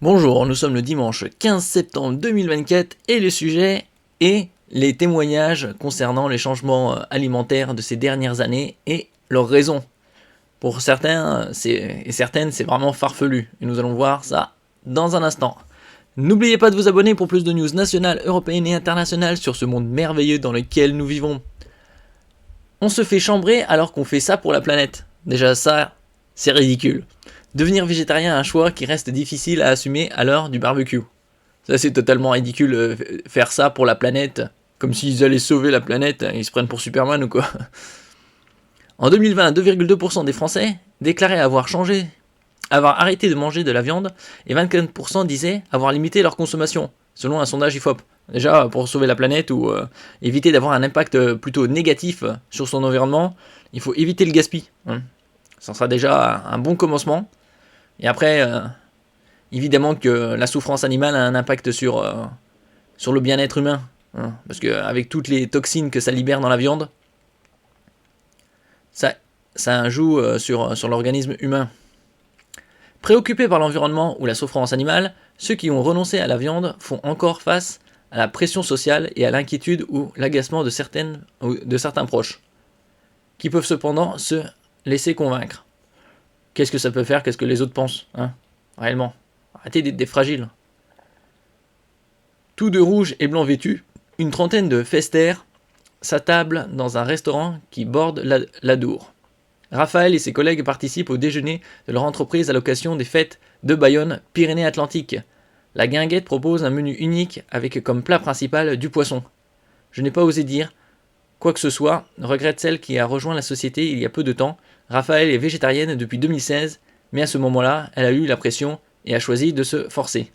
Bonjour, nous sommes le dimanche 15 septembre 2024 et le sujet est les témoignages concernant les changements alimentaires de ces dernières années et leurs raisons. Pour certains et certaines, c'est vraiment farfelu et nous allons voir ça dans un instant. N'oubliez pas de vous abonner pour plus de news nationales, européennes et internationales sur ce monde merveilleux dans lequel nous vivons. On se fait chambrer alors qu'on fait ça pour la planète. Déjà ça, c'est ridicule. Devenir végétarien est un choix qui reste difficile à assumer à l'heure du barbecue. Ça c'est totalement ridicule, faire ça pour la planète, comme s'ils allaient sauver la planète, ils se prennent pour Superman ou quoi. En 2020, 2,2% des Français déclaraient avoir arrêté de manger de la viande, et 24% disaient avoir limité leur consommation, selon un sondage IFOP. Déjà, pour sauver la planète ou éviter d'avoir un impact plutôt négatif sur son environnement, il faut éviter le gaspillage. Ça sera déjà un bon commencement. Et après, évidemment que la souffrance animale a un impact sur le bien-être humain. Parce qu'avec toutes les toxines que ça libère dans la viande, ça joue sur l'organisme humain. Préoccupés par l'environnement ou la souffrance animale, ceux qui ont renoncé à la viande font encore face à la pression sociale et à l'inquiétude ou l'agacement de certains proches, qui peuvent cependant se laisser convaincre. Qu'est-ce que ça peut faire? Qu'est-ce que les autres pensent, réellement? Arrêtez d'être des fragiles. Tous de rouge et blanc vêtus, une trentaine de festers s'attablent dans un restaurant qui borde l'Adour. Raphaël et ses collègues participent au déjeuner de leur entreprise à l'occasion des fêtes de Bayonne, Pyrénées-Atlantiques. La guinguette propose un menu unique avec comme plat principal du poisson. Je n'ai pas osé dire quoi que ce soit, regrette celle qui a rejoint la société il y a peu de temps. Raphaël est végétarienne depuis 2016, mais à ce moment-là, elle a eu la pression et a choisi de se forcer.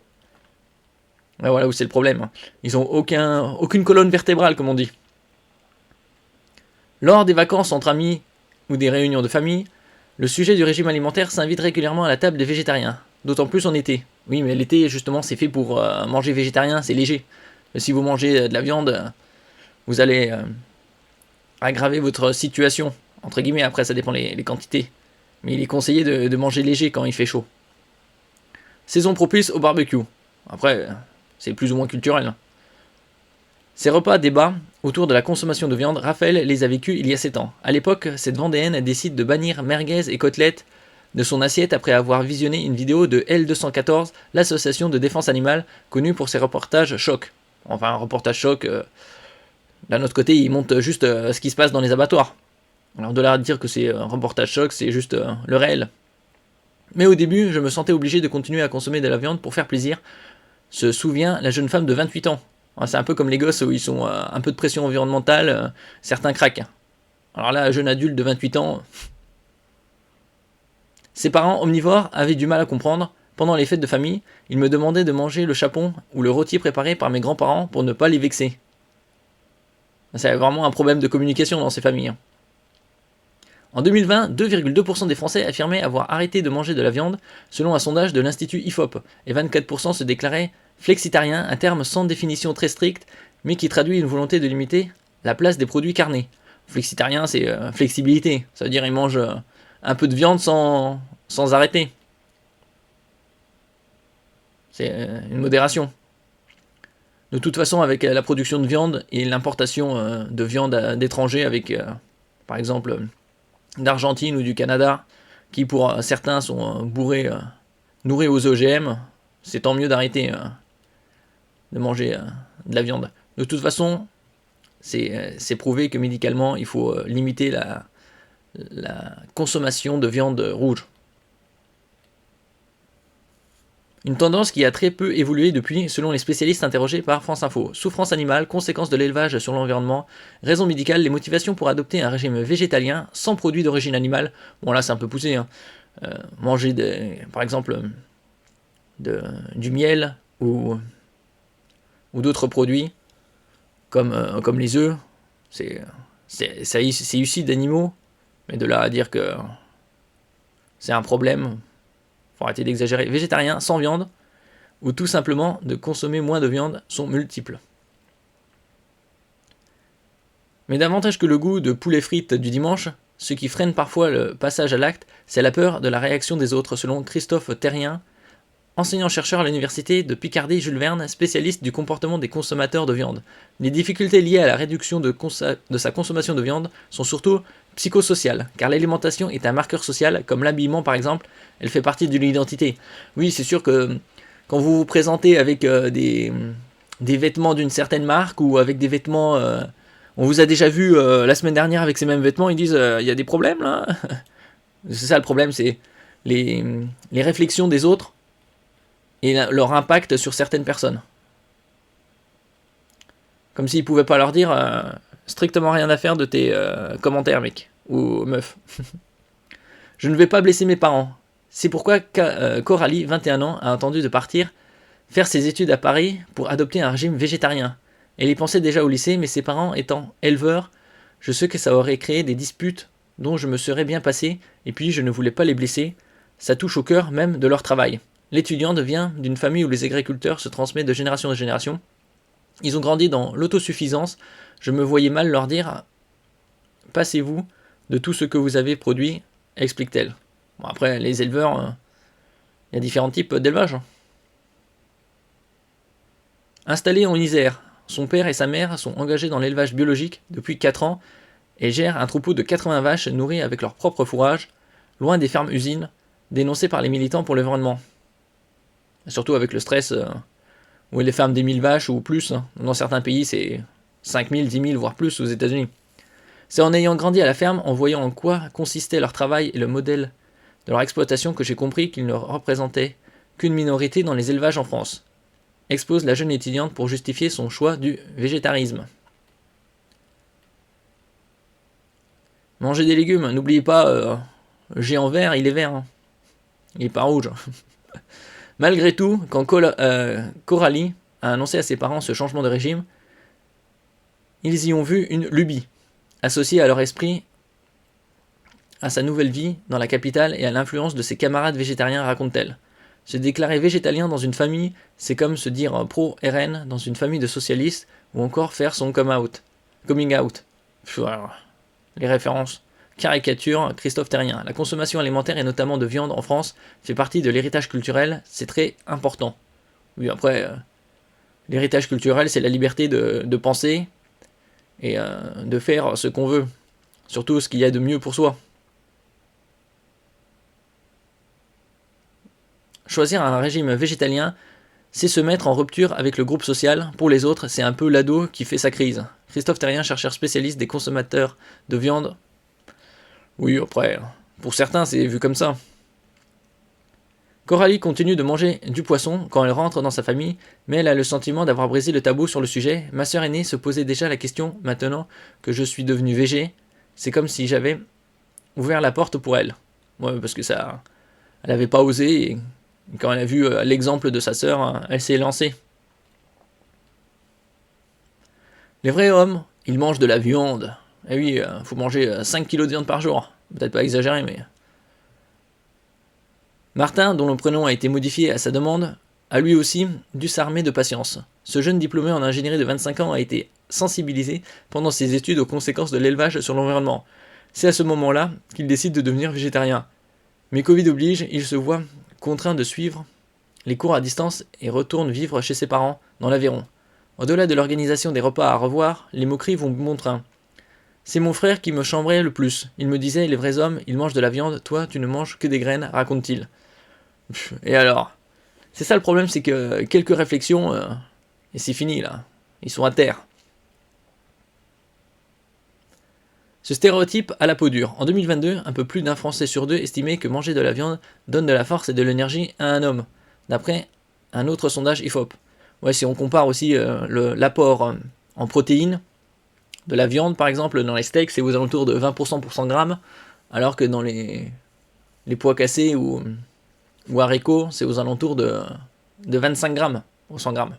Et voilà où c'est le problème. Ils n'ont aucune colonne vertébrale, comme on dit. Lors des vacances entre amis ou des réunions de famille, le sujet du régime alimentaire s'invite régulièrement à la table des végétariens, d'autant plus en été. Oui, mais l'été, justement, c'est fait pour manger végétarien, c'est léger. Si vous mangez de la viande, vous allez aggraver votre situation. Entre guillemets, après ça dépend les quantités. Mais il est conseillé de manger léger quand il fait chaud. Saison propice au barbecue. Après, c'est plus ou moins culturel. Ces repas débat autour de la consommation de viande, Raphaël les a vécus il y a 7 ans. A l'époque, cette Vendéenne décide de bannir merguez et côtelettes de son assiette après avoir visionné une vidéo de L214, l'association de défense animale, connue pour ses reportages choc. Enfin, un reportage choc, d'un autre côté, il montre juste ce qui se passe dans les abattoirs. Alors de là à dire que c'est un reportage choc, c'est juste le réel. Mais au début, je me sentais obligé de continuer à consommer de la viande pour faire plaisir, se souvient la jeune femme de 28 ans. C'est un peu comme les gosses où ils ont un peu de pression environnementale, certains craquent. Alors là, un jeune adulte de 28 ans... Ses parents omnivores avaient du mal à comprendre. Pendant les fêtes de famille, ils me demandaient de manger le chapon ou le rôti préparé par mes grands-parents pour ne pas les vexer. C'est vraiment un problème de communication dans ces familles. En 2020, 2,2% des Français affirmaient avoir arrêté de manger de la viande, selon un sondage de l'Institut IFOP, et 24% se déclaraient flexitariens, un terme sans définition très stricte, mais qui traduit une volonté de limiter la place des produits carnés. Flexitarien, c'est flexibilité, ça veut dire qu'ils mangent un peu de viande sans arrêter. C'est une modération. De toute façon, avec la production de viande et l'importation de viande d'étrangers, avec par exemple d'Argentine ou du Canada, qui pour certains sont nourris aux OGM, c'est tant mieux d'arrêter de manger de la viande. De toute façon, c'est prouvé que médicalement, il faut limiter la consommation de viande rouge. Une tendance qui a très peu évolué depuis, selon les spécialistes interrogés par France Info. Souffrance animale, conséquences de l'élevage sur l'environnement, raisons médicales, les motivations pour adopter un régime végétalien sans produits d'origine animale. Bon là c'est un peu poussé, manger par exemple du miel ou d'autres produits comme les œufs, c'est issu d'animaux, mais de là à dire que c'est un problème, faut arrêter d'exagérer. Végétarien, sans viande, ou tout simplement de consommer moins de viande sont multiples. Mais davantage que le goût de poulet frites du dimanche, ce qui freine parfois le passage à l'acte, c'est la peur de la réaction des autres, selon Christophe Terrien, enseignant-chercheur à l'université de Picardie Jules Verne, spécialiste du comportement des consommateurs de viande. Les difficultés liées à la réduction de sa consommation de viande sont surtout psychosociales, car l'alimentation est un marqueur social, comme l'habillement par exemple, elle fait partie de l'identité. Oui, c'est sûr que quand vous vous présentez avec des vêtements d'une certaine marque ou avec des vêtements... on vous a déjà vu la semaine dernière avec ces mêmes vêtements, ils disent il y a des problèmes là. C'est ça le problème, c'est les réflexions des autres et leur impact sur certaines personnes. Comme s'ils pouvaient pas leur dire strictement rien à faire de tes commentaires, mec, ou meuf. Je ne vais pas blesser mes parents. C'est pourquoi Coralie, 21 ans, a entendu de partir faire ses études à Paris pour adopter un régime végétarien. Elle y pensait déjà au lycée, mais ses parents étant éleveurs, je sais que ça aurait créé des disputes dont je me serais bien passé, et puis je ne voulais pas les blesser. Ça touche au cœur même de leur travail. L'étudiante vient d'une famille où les agriculteurs se transmettent de génération en génération. Ils ont grandi dans l'autosuffisance. Je me voyais mal leur dire « Passez-vous de tout ce que vous avez produit », explique-t-elle. Bon, après, les éleveurs, il y a différents types d'élevage. Installée en Isère, son père et sa mère sont engagés dans l'élevage biologique depuis 4 ans et gèrent un troupeau de 80 vaches nourries avec leur propre fourrage, loin des fermes-usines, dénoncées par les militants pour l'environnement. Surtout avec le stress où les fermes des 1000 vaches ou plus. Dans certains pays, c'est 5000, 10 000, voire plus aux États-Unis. C'est en ayant grandi à la ferme, en voyant en quoi consistait leur travail et le modèle de leur exploitation que j'ai compris qu'ils ne représentaient qu'une minorité dans les élevages en France. Expose la jeune étudiante pour justifier son choix du végétarisme. Mangez des légumes, n'oubliez pas, géant vert, il est vert. Hein. Il n'est pas rouge. Malgré tout, quand Coralie a annoncé à ses parents ce changement de régime, ils y ont vu une lubie, associée à leur esprit, à sa nouvelle vie dans la capitale et à l'influence de ses camarades végétariens, raconte-t-elle. Se déclarer végétalien dans une famille, c'est comme se dire pro-RN dans une famille de socialistes ou encore faire son coming out. Les références. Caricature, Christophe Terrien. La consommation alimentaire et notamment de viande en France fait partie de l'héritage culturel, c'est très important. Oui, après, l'héritage culturel, c'est la liberté de penser et de faire ce qu'on veut. Surtout ce qu'il y a de mieux pour soi. Choisir un régime végétalien, c'est se mettre en rupture avec le groupe social. Pour les autres, c'est un peu l'ado qui fait sa crise. Christophe Terrien, chercheur spécialiste des consommateurs de viande. Oui, après, pour certains, c'est vu comme ça. Coralie continue de manger du poisson quand elle rentre dans sa famille, mais elle a le sentiment d'avoir brisé le tabou sur le sujet. Ma sœur aînée se posait déjà la question, maintenant que je suis devenu végé, c'est comme si j'avais ouvert la porte pour elle. Ouais, parce que ça, elle n'avait pas osé, et quand elle a vu l'exemple de sa sœur, elle s'est lancée. Les vrais hommes, ils mangent de la viande. Eh oui, faut manger 5 kilos de viande par jour. Peut-être pas exagéré, mais... Martin, dont le prénom a été modifié à sa demande, a lui aussi dû s'armer de patience. Ce jeune diplômé en ingénierie de 25 ans a été sensibilisé pendant ses études aux conséquences de l'élevage sur l'environnement. C'est à ce moment-là qu'il décide de devenir végétarien. Mais Covid oblige, il se voit contraint de suivre les cours à distance et retourne vivre chez ses parents, dans l'Aveyron. Au-delà de l'organisation des repas à revoir, les moqueries vont bon train. C'est mon frère qui me chambrait le plus. Il me disait, les vrais hommes, ils mangent de la viande, toi, tu ne manges que des graines, raconte-t-il. Et alors? C'est ça le problème, c'est que quelques réflexions, et c'est fini là. Ils sont à terre. Ce stéréotype a la peau dure. En 2022, un peu plus d'un Français sur deux estimait que manger de la viande donne de la force et de l'énergie à un homme, d'après un autre sondage IFOP. Ouais, si on compare aussi l'apport en protéines de la viande, par exemple, dans les steaks, c'est aux alentours de 20% pour 100 grammes, alors que dans les pois cassés ou haricots, c'est aux alentours de 25 grammes pour 100 grammes.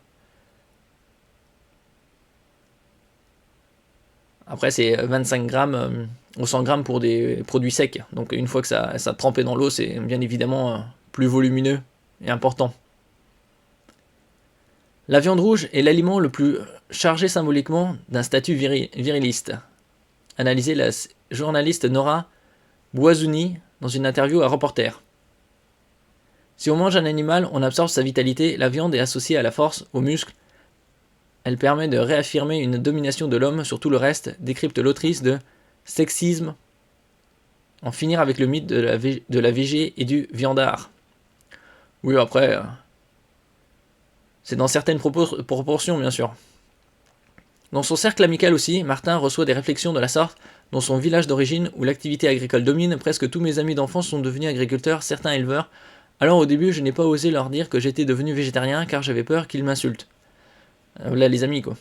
Après, c'est 25 grammes au 100 grammes pour des produits secs. Donc, une fois que ça a trempé dans l'eau, c'est bien évidemment plus volumineux et important. La viande rouge est l'aliment le plus chargé symboliquement d'un statut viriliste. Analysait la journaliste Nora Boisouni dans une interview à Reporter. Si on mange un animal, on absorbe sa vitalité, la viande est associée à la force, aux muscles. Elle permet de réaffirmer une domination de l'homme sur tout le reste, décrypte l'autrice de Sexisme, en finir avec le mythe de la végé et du viandard. Oui, après, c'est dans certaines proportions, bien sûr. Dans son cercle amical aussi, Martin reçoit des réflexions de la sorte. Dans son village d'origine, où l'activité agricole domine, presque tous mes amis d'enfance sont devenus agriculteurs, certains éleveurs. Alors au début, je n'ai pas osé leur dire que j'étais devenu végétarien car j'avais peur qu'ils m'insultent. Là, les amis, quoi.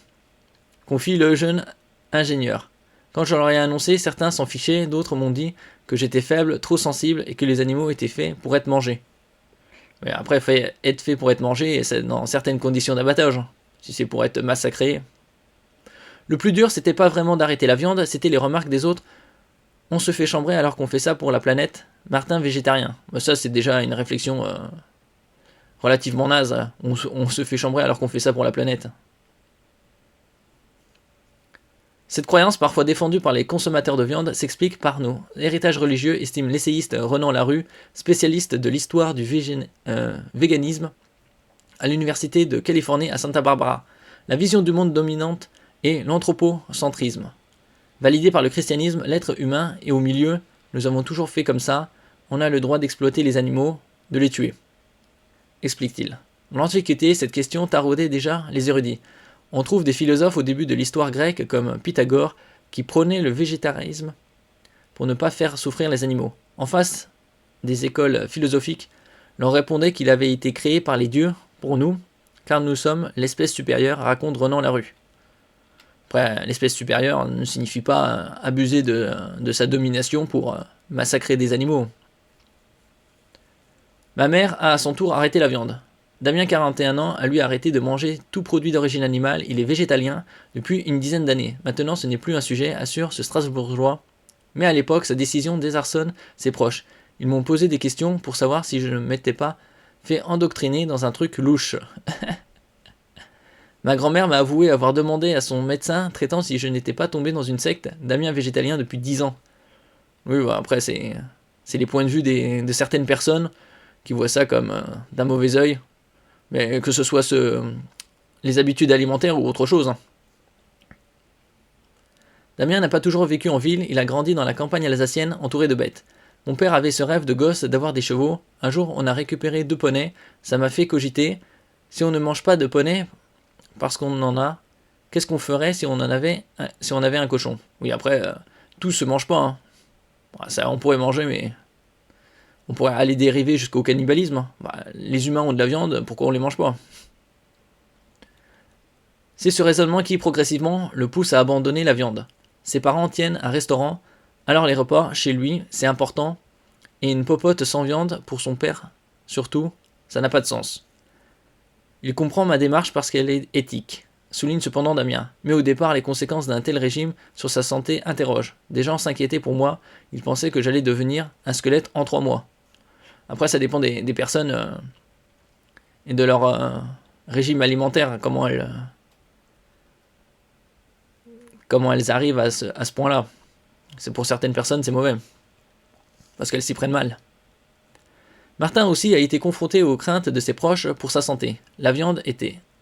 Confie le jeune ingénieur. Quand je leur ai annoncé, certains s'en fichaient, d'autres m'ont dit que j'étais faible, trop sensible et que les animaux étaient faits pour être mangés. Mais après, être fait pour être mangé, c'est dans certaines conditions d'abattage. Si c'est pour être massacré. Le plus dur, c'était pas vraiment d'arrêter la viande, c'était les remarques des autres. On se fait chambrer alors qu'on fait ça pour la planète. Martin végétarien. Ça, c'est déjà une réflexion relativement naze. On se fait chambrer alors qu'on fait ça pour la planète. Cette croyance, parfois défendue par les consommateurs de viande, s'explique par nos héritages religieux, estime l'essayiste Renan Larue, spécialiste de l'histoire du véganisme à l'Université de Californie à Santa Barbara. La vision du monde dominante est l'anthropocentrisme. Validé par le christianisme, l'être humain est au milieu, nous avons toujours fait comme ça, on a le droit d'exploiter les animaux, de les tuer. Explique-t-il. Dans l'Antiquité, cette question taraudait déjà les érudits. On trouve des philosophes au début de l'histoire grecque comme Pythagore qui prônaient le végétarisme pour ne pas faire souffrir les animaux. En face des écoles philosophiques, l'on répondait qu'il avait été créé par les dieux pour nous, car nous sommes l'espèce supérieure, raconte Renan Larue. Après, l'espèce supérieure ne signifie pas abuser de sa domination pour massacrer des animaux. Ma mère a à son tour arrêté la viande. Damien, 41 ans, a lui arrêté de manger tout produit d'origine animale, il est végétalien depuis une dizaine d'années. Maintenant ce n'est plus un sujet, assure ce Strasbourgeois. Mais à l'époque, sa décision désarçonne ses proches. Ils m'ont posé des questions pour savoir si je ne m'étais pas fait endoctriner dans un truc louche. Ma grand-mère m'a avoué avoir demandé à son médecin traitant si je n'étais pas tombé dans une secte. Damien végétalien depuis 10 ans. Oui, bah après c'est les points de vue de certaines personnes qui voient ça comme d'un mauvais œil. Mais que ce soit les habitudes alimentaires ou autre chose. Damien n'a pas toujours vécu en ville, il a grandi dans la campagne alsacienne entouré de bêtes. Mon père avait ce rêve de gosse d'avoir des chevaux. Un jour, on a récupéré 2 poneys, ça m'a fait cogiter. Si on ne mange pas de poneys, parce qu'on en a, qu'est-ce qu'on ferait si on avait un cochon? Oui, après, tout se mange pas. Hein. Ça, on pourrait manger, mais on pourrait aller dériver jusqu'au cannibalisme. Les humains ont de la viande, pourquoi on les mange pas? C'est ce raisonnement qui, progressivement, le pousse à abandonner la viande. Ses parents tiennent un restaurant, alors les repas, chez lui, c'est important, et une popote sans viande, pour son père, surtout, ça n'a pas de sens. Il comprend ma démarche parce qu'elle est éthique, souligne cependant Damien. Mais au départ, les conséquences d'un tel régime sur sa santé interrogent. Des gens s'inquiétaient pour moi, ils pensaient que j'allais devenir un squelette en 3 mois. Après, ça dépend des personnes et de leur régime alimentaire, comment elles arrivent à ce point-là. C'est pour certaines personnes, c'est mauvais, parce qu'elles s'y prennent mal. Martin aussi a été confronté aux craintes de ses proches pour sa santé. La viande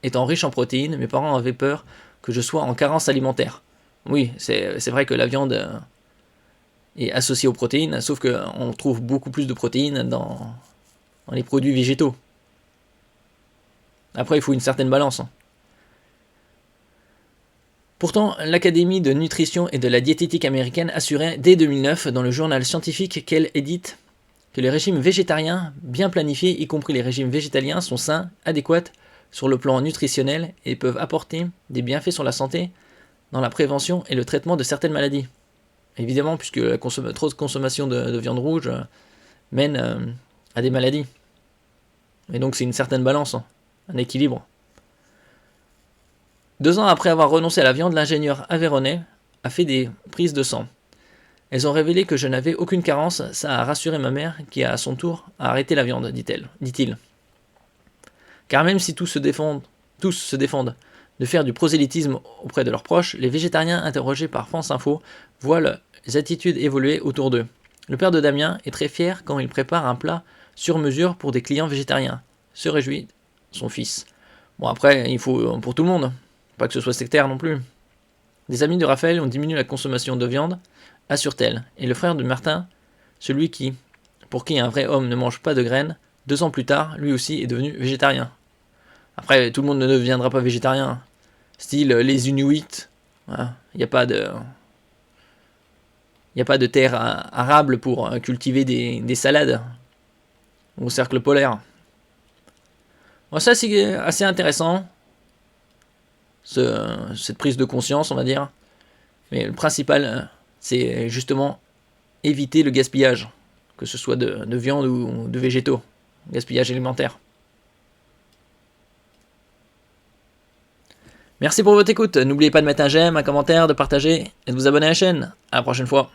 étant riche en protéines, mes parents avaient peur que je sois en carence alimentaire. Oui, c'est vrai que la viande est associée aux protéines, sauf qu'on trouve beaucoup plus de protéines dans les produits végétaux. Après, il faut une certaine balance. Pourtant, l'Académie de nutrition et de la diététique américaine assurait dès 2009 dans le journal scientifique qu'elle édite que les régimes végétariens bien planifiés, y compris les régimes végétaliens, sont sains, adéquats sur le plan nutritionnel et peuvent apporter des bienfaits sur la santé dans la prévention et le traitement de certaines maladies. Évidemment, puisque trop de consommation de viande rouge mène à des maladies. Et donc c'est une certaine balance, un équilibre. 2 ans après avoir renoncé à la viande, l'ingénieur aveyronnais a fait des prises de sang. Elles ont révélé que je n'avais aucune carence, ça a rassuré ma mère qui à son tour a arrêté la viande, dit-il. Car même si tous se défendent de faire du prosélytisme auprès de leurs proches, les végétariens interrogés par France Info voient les attitudes évoluer autour d'eux. Le père de Damien est très fier quand il prépare un plat sur mesure pour des clients végétariens, se réjouit son fils. Bon après, il faut pour tout le monde, pas que ce soit sectaire non plus. Des amis de Raphaël ont diminué la consommation de viande, assure-t-elle, et le frère de Martin, celui pour qui un vrai homme ne mange pas de graines, 2 ans plus tard, lui aussi est devenu végétarien. Après, tout le monde ne deviendra pas végétarien. Style les Inuits, il n'y a pas de terre arable pour cultiver des salades au cercle polaire. Bon, ça c'est assez intéressant, cette prise de conscience, on va dire. Mais le principal, c'est justement éviter le gaspillage, que ce soit de viande ou de végétaux, gaspillage alimentaire. Merci pour votre écoute, n'oubliez pas de mettre un j'aime, un commentaire, de partager et de vous abonner à la chaîne. À la prochaine fois.